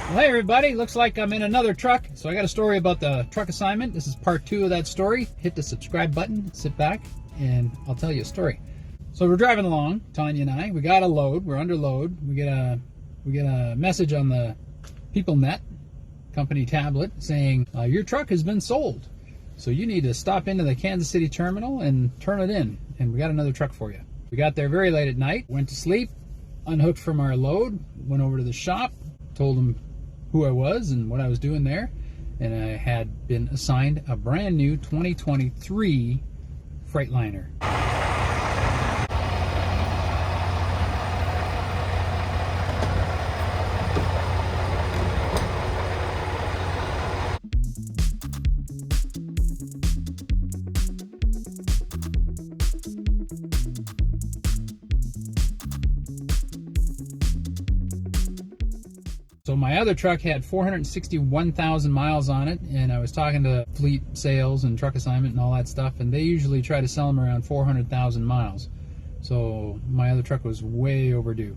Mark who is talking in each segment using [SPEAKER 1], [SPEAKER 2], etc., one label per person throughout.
[SPEAKER 1] Well, hey everybody, looks like I'm in another truck. So I got a story about the truck assignment. This is part 2 of that story. Hit the subscribe button, sit back, and I'll tell you a story. So we're driving along, Tanya and I. We got a load, we're under load. We get a message on the PeopleNet company tablet saying, your truck has been sold. So you need to stop into the Kansas City terminal and turn it in. And we got another truck for you. We got there very late at night, went to sleep, unhooked from our load, went over to the shop, told them who I was and what I was doing there, and I had been assigned a brand new 2023 Freightliner. So my other truck had 461,000 miles on it, and I was talking to fleet sales and truck assignment and all that stuff, and they usually try to sell them around 400,000 miles. So my other truck was way overdue.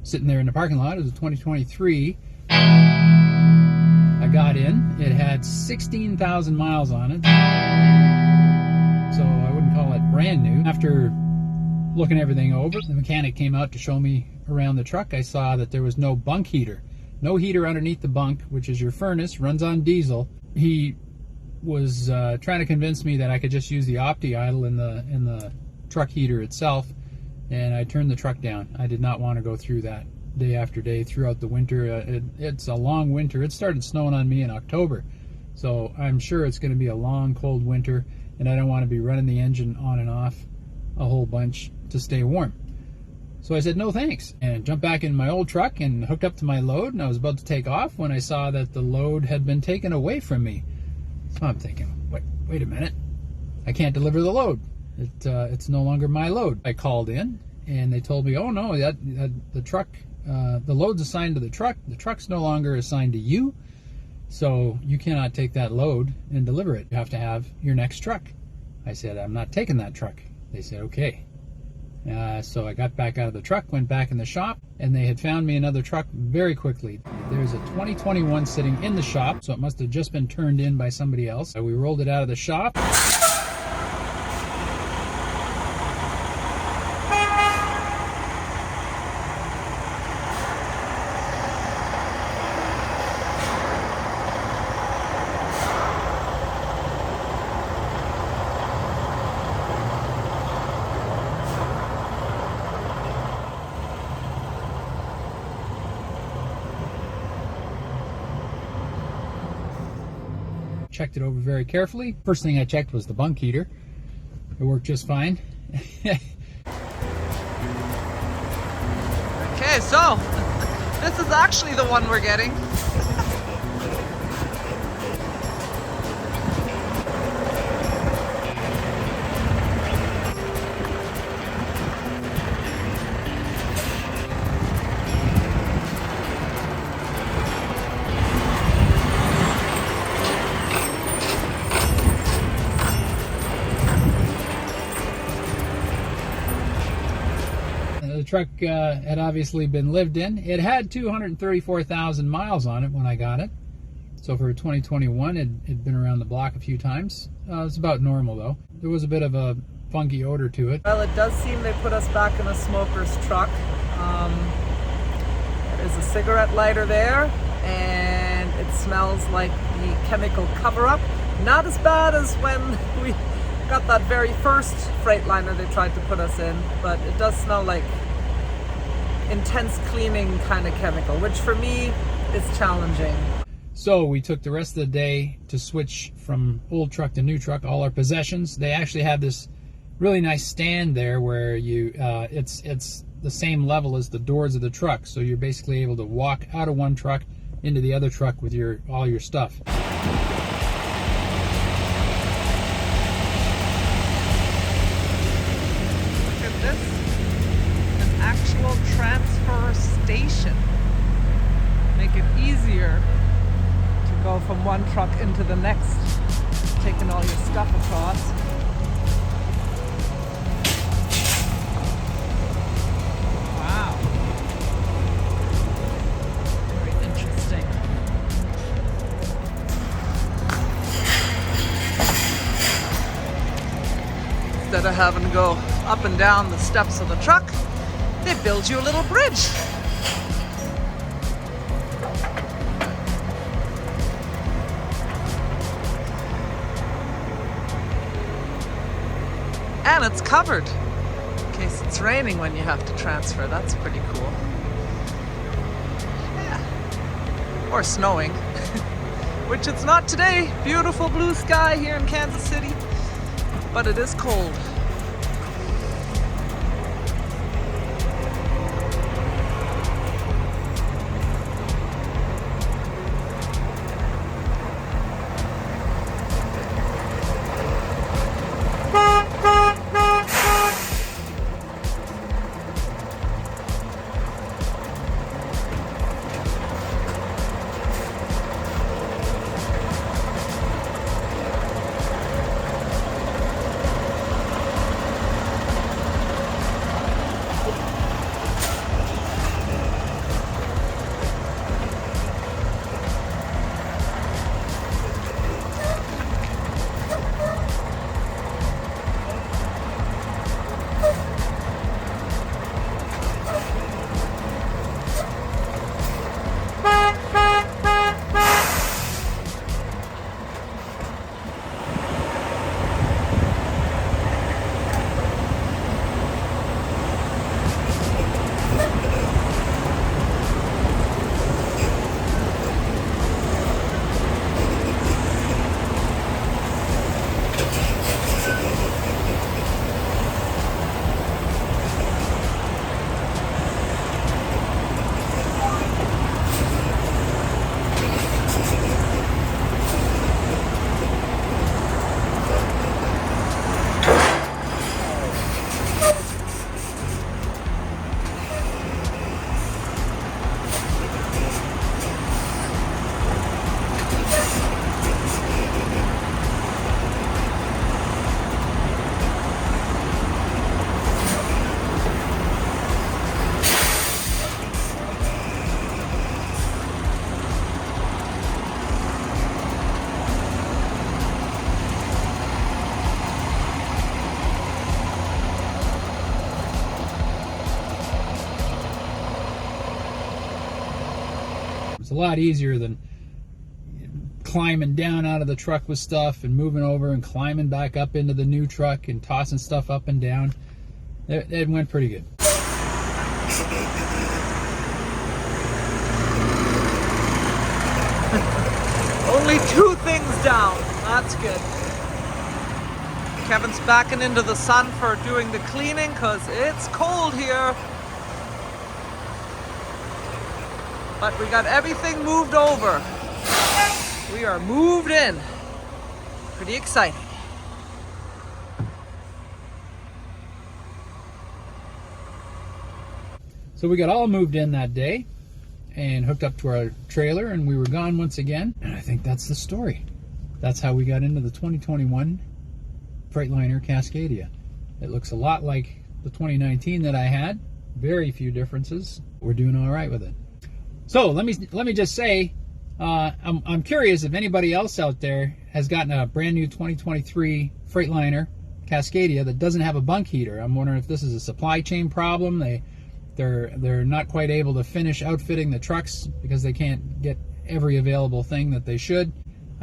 [SPEAKER 1] Sitting there in the parking lot, it was a 2023. I got in, it had 16,000 miles on it, so I wouldn't call it brand new. After looking everything over, the mechanic came out to show me around the truck. I saw that there was no bunk heater. No heater underneath the bunk, which is your furnace, runs on diesel. He was trying to convince me that I could just use the opti-idle in the truck heater itself, and I turned the truck down. I did not want to go through that day after day throughout the winter. It's a long winter. It started snowing on me in October, so I'm sure it's going to be a long, cold winter, and I don't want to be running the engine on and off a whole bunch to stay warm. So I said, no thanks, and jumped back in my old truck and hooked up to my load, and I was about to take off when I saw that the load had been taken away from me. So I'm thinking, wait a minute, I can't deliver the load. It's no longer my load. I called in, and they told me, oh no, the truck, the load's assigned to the truck's no longer assigned to you, so you cannot take that load and deliver it. You have to have your next truck. I said, I'm not taking that truck. They said, okay. So I got back out of the truck, went back in the shop, and they had found me another truck very quickly. There's a 2021 sitting in the shop, so it must have just been turned in by somebody else. We rolled it out of the shop. Checked it over very carefully. First thing I checked was the bunk heater. It worked just fine.
[SPEAKER 2] Okay, so this is actually the one we're getting.
[SPEAKER 1] The truck had obviously been lived in. It had 234,000 miles on it when I got it. So for 2021, it had been around the block a few times. It's about normal though. There was a bit of a funky odor to it.
[SPEAKER 2] Well, it does seem they put us back in a smoker's truck. There's a cigarette lighter there, and it smells like the chemical cover-up. Not as bad as when we got that very first Freightliner they tried to put us in, but it does smell like intense cleaning kind of chemical, which for me is challenging.
[SPEAKER 1] So we took the rest of the day to switch from old truck to new truck, all our possessions. They actually have this really nice stand there where you it's the same level as the doors of the truck, so you're basically able to walk out of one truck into the other truck with all your stuff.
[SPEAKER 2] Actual transfer station. Make it easier to go from one truck into the next, taking all your stuff across. Wow. Very interesting. instead of having to go up and down the steps of the truck, they build you a little bridge. And it's covered in case it's raining when you have to transfer. That's pretty cool. Yeah. Or snowing, which it's not today. Beautiful blue sky here in Kansas City, but it is cold.
[SPEAKER 1] A lot easier than climbing down out of the truck with stuff and moving over and climbing back up into the new truck and tossing stuff up and down. It went pretty good.
[SPEAKER 2] Only 2 things down. That's good. Kevin's backing into the sun for doing the cleaning because it's cold here. But we got everything moved over. We are moved in. Pretty exciting.
[SPEAKER 1] So we got all moved in that day and hooked up to our trailer, and we were gone once again. And I think that's the story. That's how we got into the 2021 Freightliner Cascadia. It looks a lot like the 2019 that I had. Very few differences. We're doing all right with it. So let me just say, I'm curious if anybody else out there has gotten a brand new 2023 Freightliner Cascadia that doesn't have a bunk heater. I'm wondering if this is a supply chain problem. They're not quite able to finish outfitting the trucks because they can't get every available thing that they should.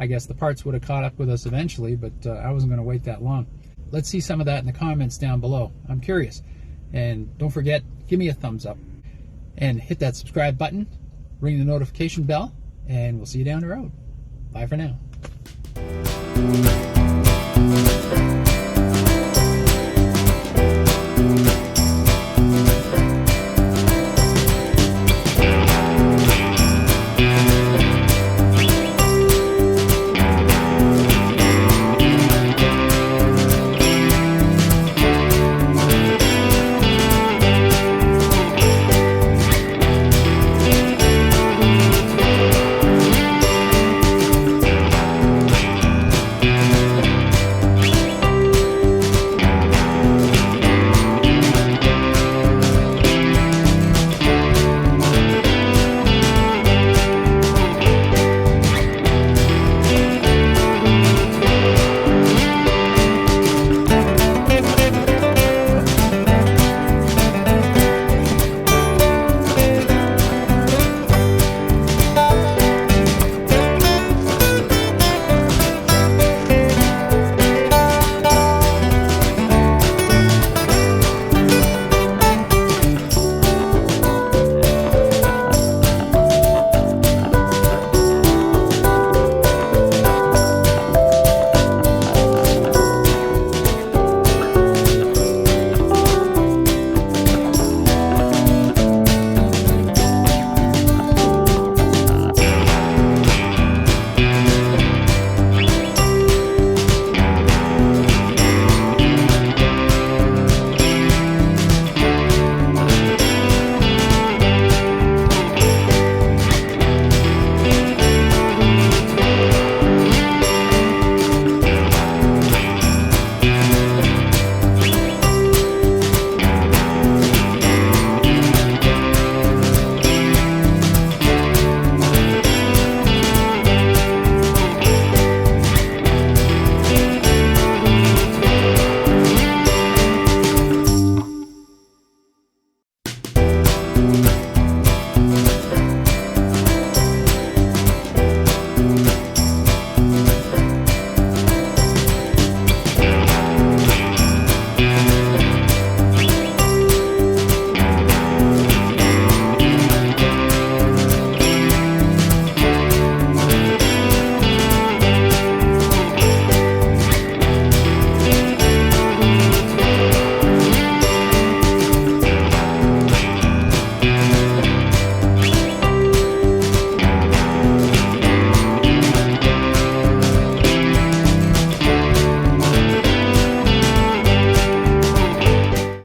[SPEAKER 1] I guess the parts would have caught up with us eventually, but I wasn't going to wait that long. Let's see some of that in the comments down below. I'm curious. And don't forget, give me a thumbs up and hit that subscribe button. Ring the notification bell, and we'll see you down the road. Bye for now.